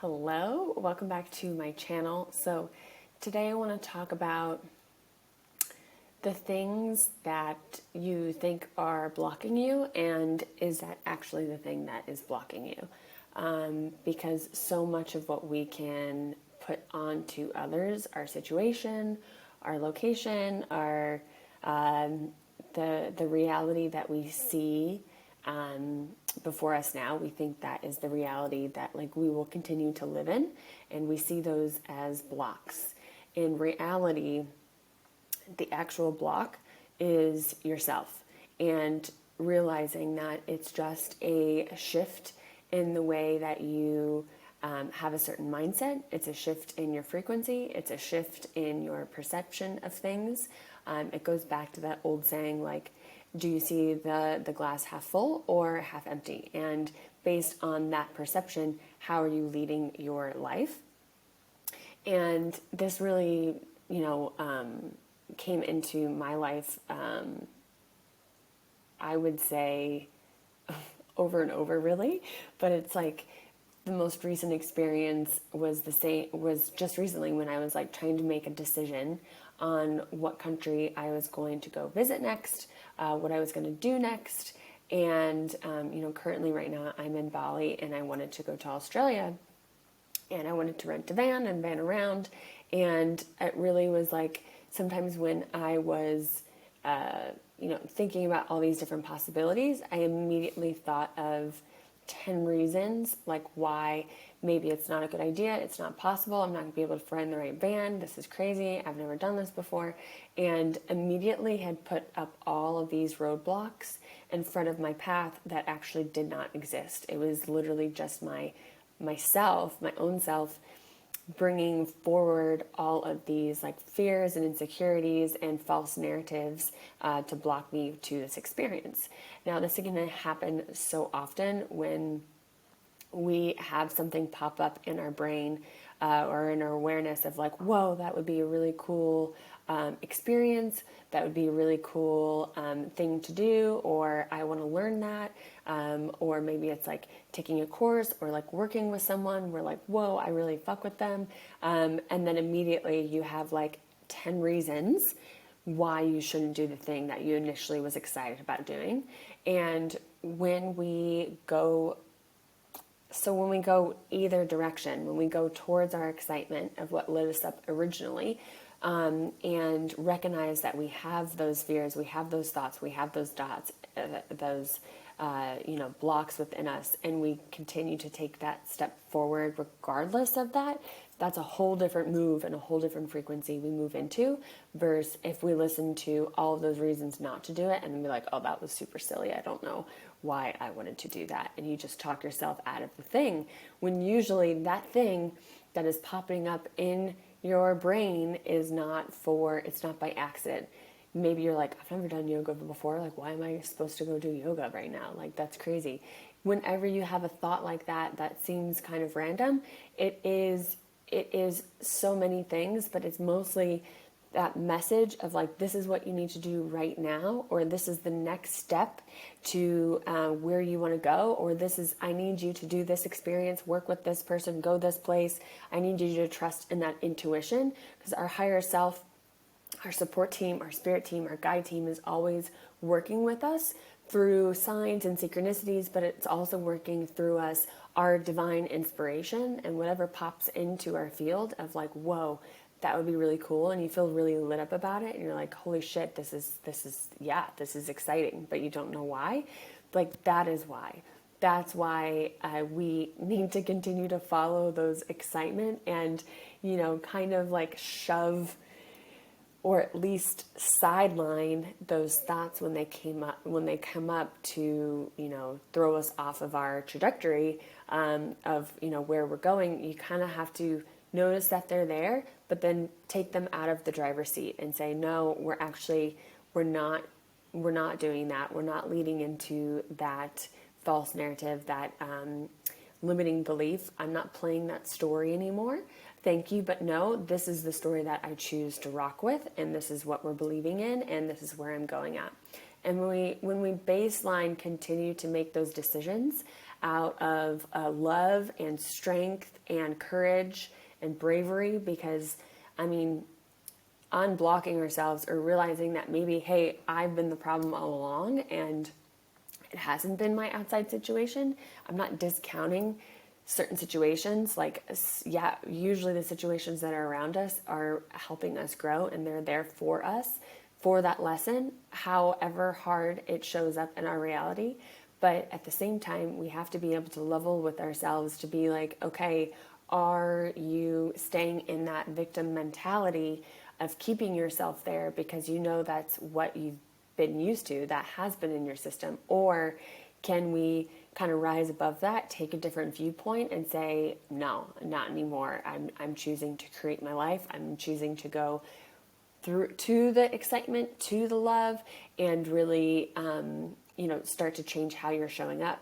Hello, welcome back to my channel. So today I want to talk about the things that you think are blocking you, and is that actually the thing that is blocking you? Because so much of what we can put onto others, our situation, our location, our the reality that we see before us now, we think that is the reality that we will continue to live in, and we see those as blocks. In reality, the actual block is yourself, and realizing that it's just a shift in the way that you have a certain mindset. It's a shift in your frequency. It's a shift in your perception of things. It goes back to that old saying, do you see the glass half full or half empty? And based on that perception, how are you leading your life? And this really, came into my life, I would say over and over, really. But it's the most recent experience was just recently, when I was trying to make a decision on what country I was going to go visit next, what I was going to do next. And, currently right now I'm in Bali, and I wanted to go to Australia, and I wanted to rent a van and van around. And it really was sometimes when I was, thinking about all these different possibilities, I immediately thought of 10 reasons why maybe it's not a good idea, it's not possible, I'm not going to be able to find the right van, this is crazy, I've never done this before, and immediately had put up all of these roadblocks in front of my path that actually did not exist. It was literally just myself, my own self, bringing forward all of these fears and insecurities and false narratives to block me to this experience. Now, this is going to happen so often when we have something pop up in our brain or in our awareness of whoa, that would be a really cool experience, that would be a really cool thing to do, or I want to learn that, or maybe it's taking a course or working with someone, we're whoa, I really fuck with them, and then immediately you have 10 reasons why you shouldn't do the thing that you initially was excited about doing. And when we go either direction, when we go towards our excitement of what lit us up originally, and recognize that we have those fears, we have those thoughts, we have those dots, blocks within us, and we continue to take that step forward regardless of that, that's a whole different move and a whole different frequency we move into, versus if we listen to all of those reasons not to do it and be oh, that was super silly, I don't know why I wanted to do that. And you just talk yourself out of the thing, when usually that thing that is popping up in your brain it's not by accident. Maybe you're I've never done yoga before, why am I supposed to go do yoga right now? That's crazy. Whenever you have a thought like that seems kind of random, it is so many things, but it's mostly that message of this is what you need to do right now, or this is the next step to where you want to go, or I need you to do this experience, work with this person, go this place. I need you to trust in that intuition, because our higher self, our support team, our spirit team, our guide team is always working with us through signs and synchronicities, but it's also working through us, our divine inspiration, and whatever pops into our field of whoa, that would be really cool, and you feel really lit up about it, and you're holy shit, this is exciting, but you don't know why. That is why. That's why we need to continue to follow those excitement and, kind of shove, or at least sideline those thoughts when they come up to, throw us off of our trajectory of, where we're going. You kind of have to notice that they're there, but then take them out of the driver's seat and say, no, we're not doing that. We're not leading into that false narrative, that limiting belief. I'm not playing that story anymore. Thank you, but no, this is the story that I choose to rock with, and this is what we're believing in, and this is where I'm going at. And when we baseline continue to make those decisions out of love and strength and courage and bravery, because I mean, unblocking ourselves or realizing that maybe, hey, I've been the problem all along and it hasn't been my outside situation. I'm not discounting certain situations. Like, yeah, usually the situations that are around us are helping us grow and they're there for us, for that lesson, however hard it shows up in our reality. But at the same time, we have to be able to level with ourselves to be like, okay, are you staying in that victim mentality of keeping yourself there because you know that's what you've been used to, that has been in your system? Or can we kind of rise above that, take a different viewpoint and say, no, not anymore. I'm choosing to create my life. I'm choosing to go through to the excitement, to the love, and really, start to change how you're showing up.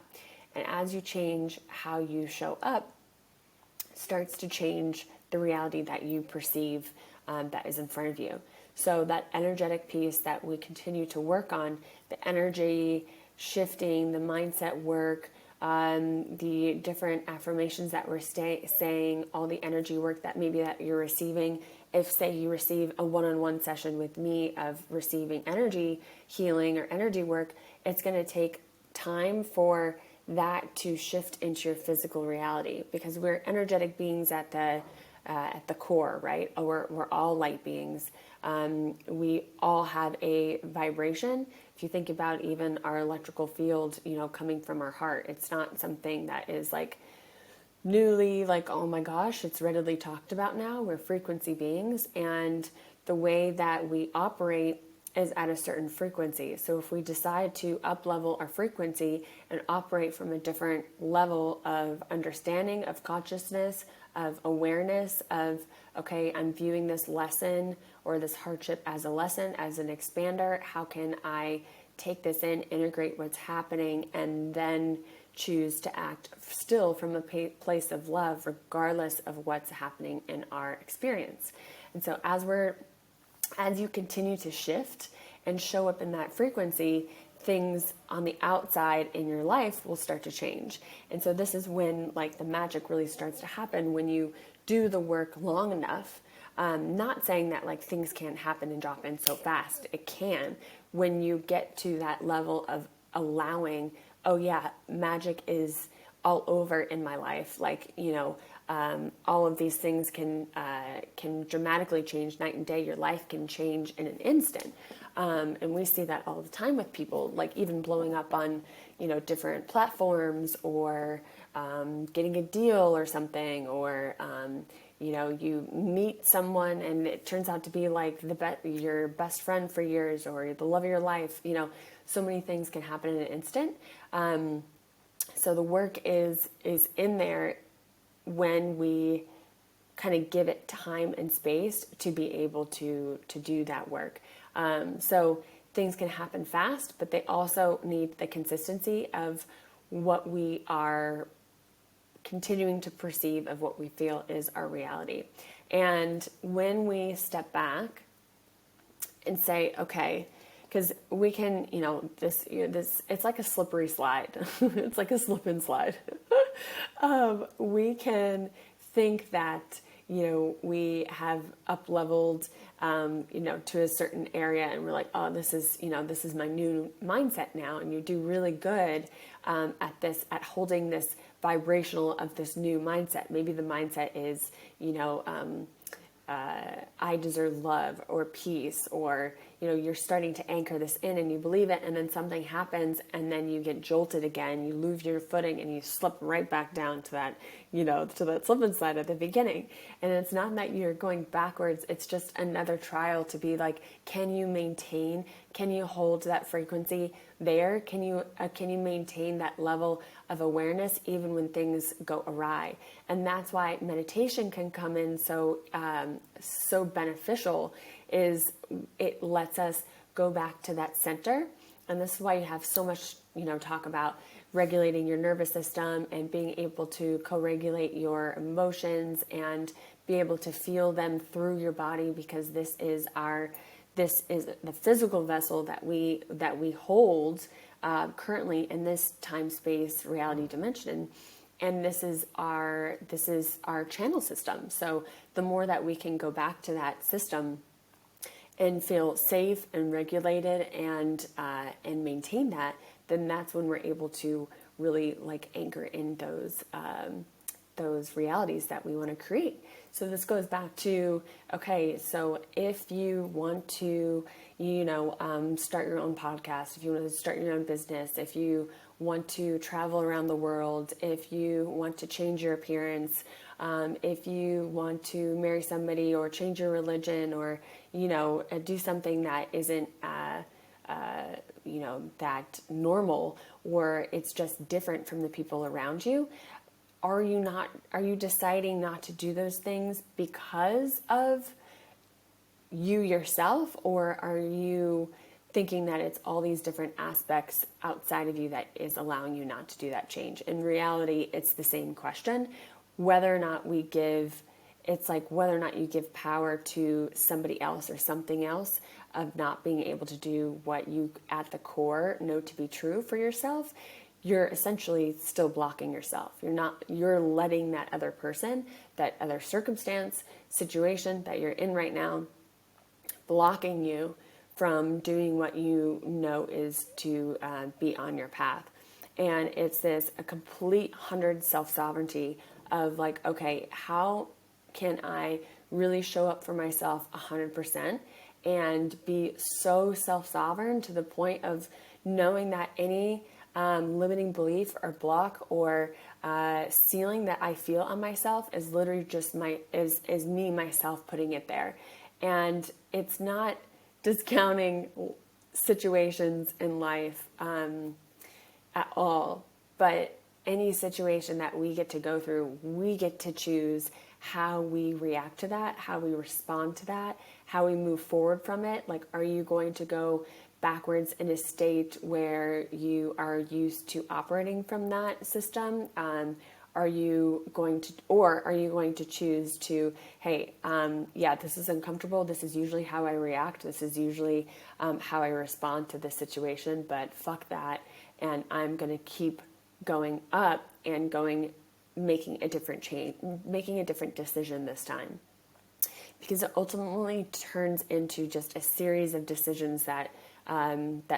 And as you change how you show up, starts to change the reality that you perceive that is in front of you. So that energetic piece that we continue to work on, the energy shifting, the mindset work, the different affirmations that we're saying, all the energy work that maybe that you're receiving. If, say, you receive a one-on-one session with me of receiving energy healing or energy work, it's going to take time for that to shift into your physical reality, because we're energetic beings at the core, right? We're all light beings. We all have a vibration. If you think about even our electrical field, coming from our heart, it's not something that is like newly like, oh my gosh, it's readily talked about now. We're frequency beings, and the way that we operate is at a certain frequency. So if we decide to up-level our frequency and operate from a different level of understanding, of consciousness, of awareness, of, okay, I'm viewing this lesson or this hardship as a lesson, as an expander. How can I take this in, integrate what's happening, and then choose to act still from a place of love, regardless of what's happening in our experience? And so as you continue to shift and show up in that frequency, things on the outside in your life will start to change. And so this is when like the magic really starts to happen, when you do the work long enough. Not saying that like things can't happen and drop in so fast. It can, when you get to that level of allowing, oh yeah, magic is all over in my life. Like, all of these things can dramatically change night and day. Your life can change in an instant. And we see that all the time with people, like even blowing up on, different platforms, or getting a deal or something, or, you meet someone and it turns out to be like your best friend for years, or the love of your life. So many things can happen in an instant. So the work is in there when we kind of give it time and space to be able to do that work. So things can happen fast, but they also need the consistency of what we are continuing to perceive, of what we feel is our reality. And when we step back and say, okay, because we can, this, it's like a slippery slide. It's like a slip and slide. We can think that, we have up-leveled, to a certain area, and we're like, oh, this is my new mindset now. And you do really good at holding this vibrational of this new mindset. Maybe the mindset is, I deserve love or peace, or, you're starting to anchor this in and you believe it, and then something happens and then you get jolted again, you lose your footing and you slip right back down to that, to that slip and slide at the beginning. And it's not that you're going backwards, it's just another trial to be like, can you hold that frequency there? Can you maintain that level of awareness even when things go awry? And that's why meditation can come in so beneficial, is it lets us go back to that center. And this is why you have so much, talk about regulating your nervous system and being able to co-regulate your emotions and be able to feel them through your body, because this is the physical vessel that we hold currently in this time space reality dimension. And this is our channel system. So the more that we can go back to that system and feel safe and regulated and maintain that, then that's when we're able to really like anchor in those realities that we want to create. So this goes back to, okay, so if you want to, start your own podcast, if you want to start your own business, if you want to travel around the world, if you want to change your appearance, if you want to marry somebody or change your religion or, do something that isn't, that normal, or it's just different from the people around you. Are you deciding not to do those things because of you yourself, or are you thinking that it's all these different aspects outside of you that is allowing you not to do that change? In reality, it's the same question. Whether or not you give power to somebody else or something else of not being able to do what you at the core know to be true for yourself, you're essentially still blocking yourself. You're letting that other person, that other circumstance, situation that you're in right now, blocking you from doing what you know is to be on your path. And it's a complete 100 self-sovereignty of like, okay, how can I really show up for myself 100% and be so self-sovereign to the point of knowing that any limiting belief or block or ceiling that I feel on myself is literally just is me, myself, putting it there. And it's not discounting situations in life at all, but any situation that we get to go through, we get to choose how we react to that, how we respond to that, how we move forward from it. Like, are you going to go backwards in a state where you are used to operating from that system? Are you going to choose to, hey, this is uncomfortable. This is usually how I react. This is usually how I respond to this situation, but fuck that. And I'm going to keep going up and making a different change, making a different decision this time. Because it ultimately turns into just a series of decisions that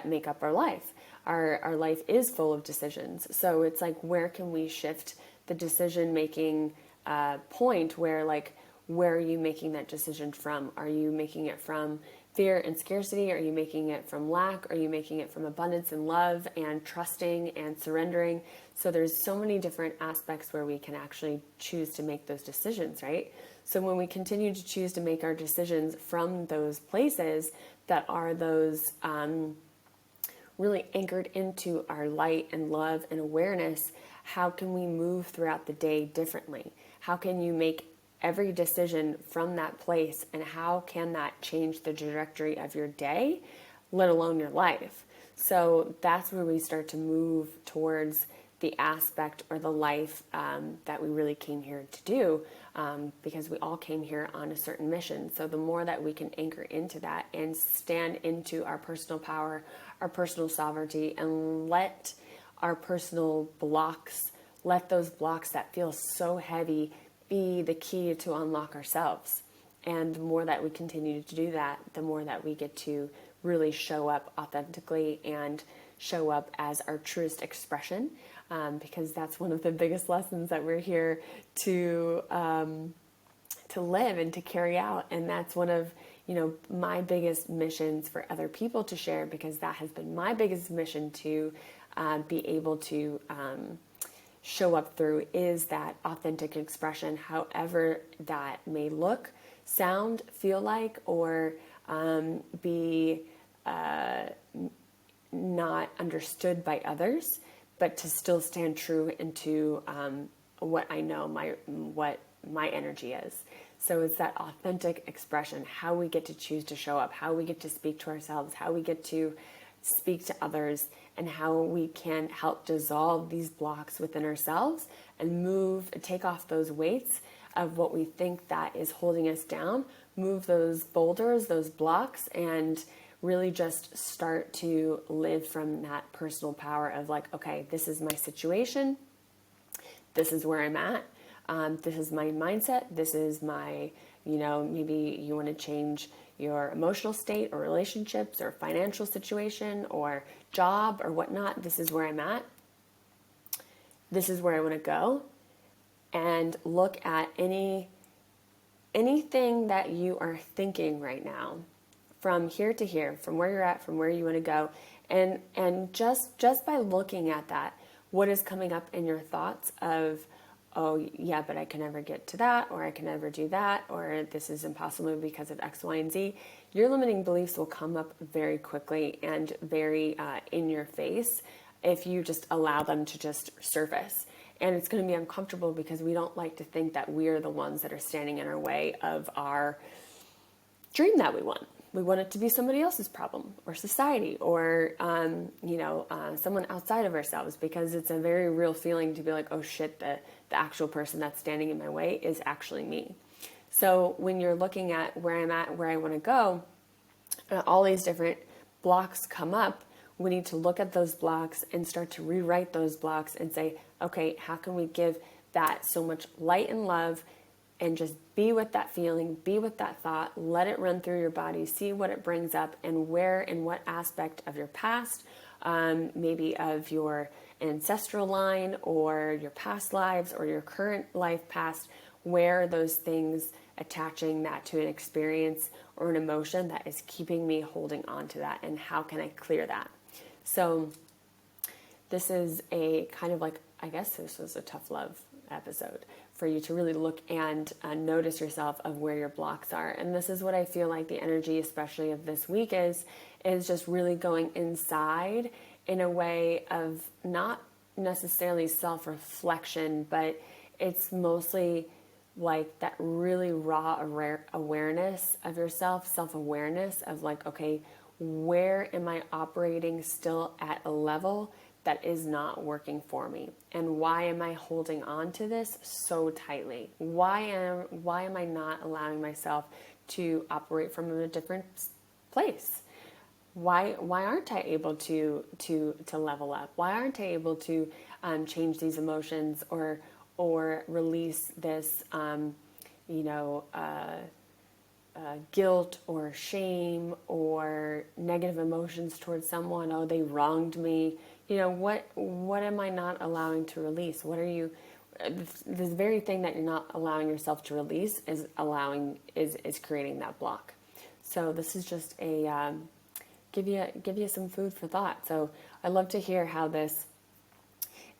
make up our life. Our life is full of decisions. So it's like, where can we shift the decision-making point where are you making that decision from? Are you making it from fear and scarcity? Are you making it from lack? Are you making it from abundance and love and trusting and surrendering? So there's so many different aspects where we can actually choose to make those decisions, right? So when we continue to choose to make our decisions from those places that are those really anchored into our light and love and awareness, how can we move throughout the day differently? How can you make every decision from that place, and how can that change the trajectory of your day, let alone your life? So that's where we start to move towards the aspect or the life that we really came here to do, because we all came here on a certain mission. So the more that we can anchor into that and stand into our personal power, our personal sovereignty, and let our personal blocks, let those blocks that feel so heavy be the key to unlock ourselves. And the more that we continue to do that, the more that we get to really show up authentically and show up as our truest expression, because that's one of the biggest lessons that we're here to live and to carry out. And that's one of my biggest missions for other people to share, because that has been my biggest mission to be able to show up through, is that authentic expression, however that may look, sound, feel like, or be not understood by others, but to still stand true into what I know, what my energy is. So it's that authentic expression, how we get to choose to show up, how we get to speak to ourselves, how we get to speak to others, and how we can help dissolve these blocks within ourselves and take off those weights of what we think that is holding us down, move those boulders, those blocks, and really just start to live from that personal power of like, okay, this is my situation. This is where I'm at. This is my mindset. This is my, maybe you want to change your emotional state or relationships or financial situation or job or whatnot. This is where I'm at. This is where I want to go. And look at anything that you are thinking right now, from here to here, from where you're at, from where you want to go. And just by looking at that, what is coming up in your thoughts of, oh yeah, but I can never get to that, or I can never do that, or this is impossible because of X, Y, and Z. Your limiting beliefs will come up very quickly and very in your face if you just allow them to just surface. And it's going to be uncomfortable because we don't like to think that we are the ones that are standing in our way of our dream that we want. We want it to be somebody else's problem or society or, someone outside of ourselves, because it's a very real feeling to be like, oh shit, the actual person that's standing in my way is actually me. So when you're looking at where I'm at, where I want to go, all these different blocks come up. We need to look at those blocks and start to rewrite those blocks and say, okay, how can we give that so much light and love, and just be with that feeling, be with that thought, let it run through your body, see what it brings up, and where and what aspect of your past, maybe of your ancestral line or your past lives or your current life past, where are those things attaching that to an experience or an emotion that is keeping me holding on to that, and how can I clear that? So this is a kind of like, I guess this was a tough love episode for you to really look and notice yourself of where your blocks are. And this is what I feel like the energy, especially of this week, is just really going inside in a way of not necessarily self-reflection, but it's mostly like that really raw awareness of yourself, self-awareness of like, okay, where am I operating still at a level that is not working for me? And why am I holding on to this so tightly? Why am I not allowing myself to operate from a different place? Why aren't I able to level up? Why aren't I able to change these emotions or release this guilt or shame or negative emotions towards someone? Oh, they wronged me. What am I not allowing to release? What are you, this very thing that you're not allowing yourself to release is creating that block. So this is just a, give you some food for thought. So I love to hear how this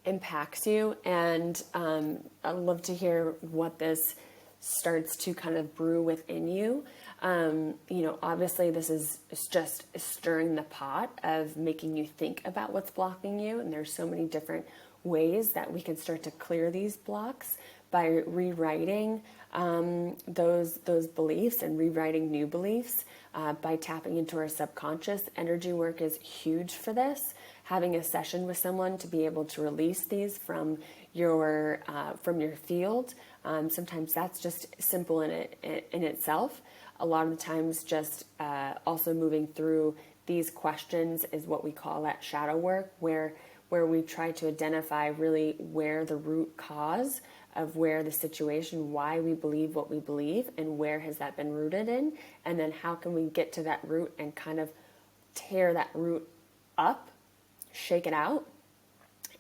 impacts you, and I'd love to hear what this starts to kind of brew within you. Obviously this is just stirring the pot of making you think about what's blocking you. And there's so many different ways that we can start to clear these blocks by rewriting those beliefs and rewriting new beliefs, by tapping into our subconscious. Energy work is huge for this. Having a session with someone to be able to release these from your field. Sometimes that's just simple in itself. A lot of the times just also moving through these questions is what we call that shadow work, where we try to identify really where the root cause of where the situation, why we believe what we believe, and where has that been rooted in, and then how can we get to that root and kind of tear that root up, shake it out,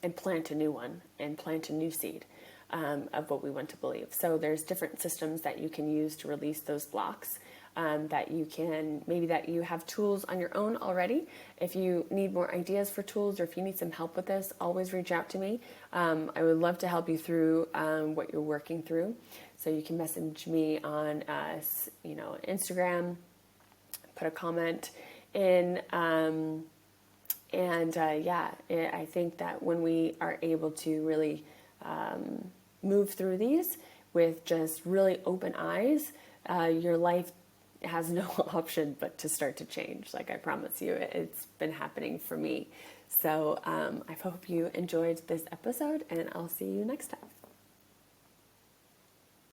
and plant a new one, and plant a new seed of what we want to believe. So there's different systems that you can use to release those blocks, that you can, maybe that you have tools on your own already. If you need more ideas for tools, or if you need some help with this, always reach out to me. I would love to help you through what you're working through. So you can message me on Instagram, put a comment in, I think that when we are able to really move through these with just really open eyes, your life has no option but to start to change. Like I promise you, it's been happening for me. So I hope you enjoyed this episode, and I'll see you next time.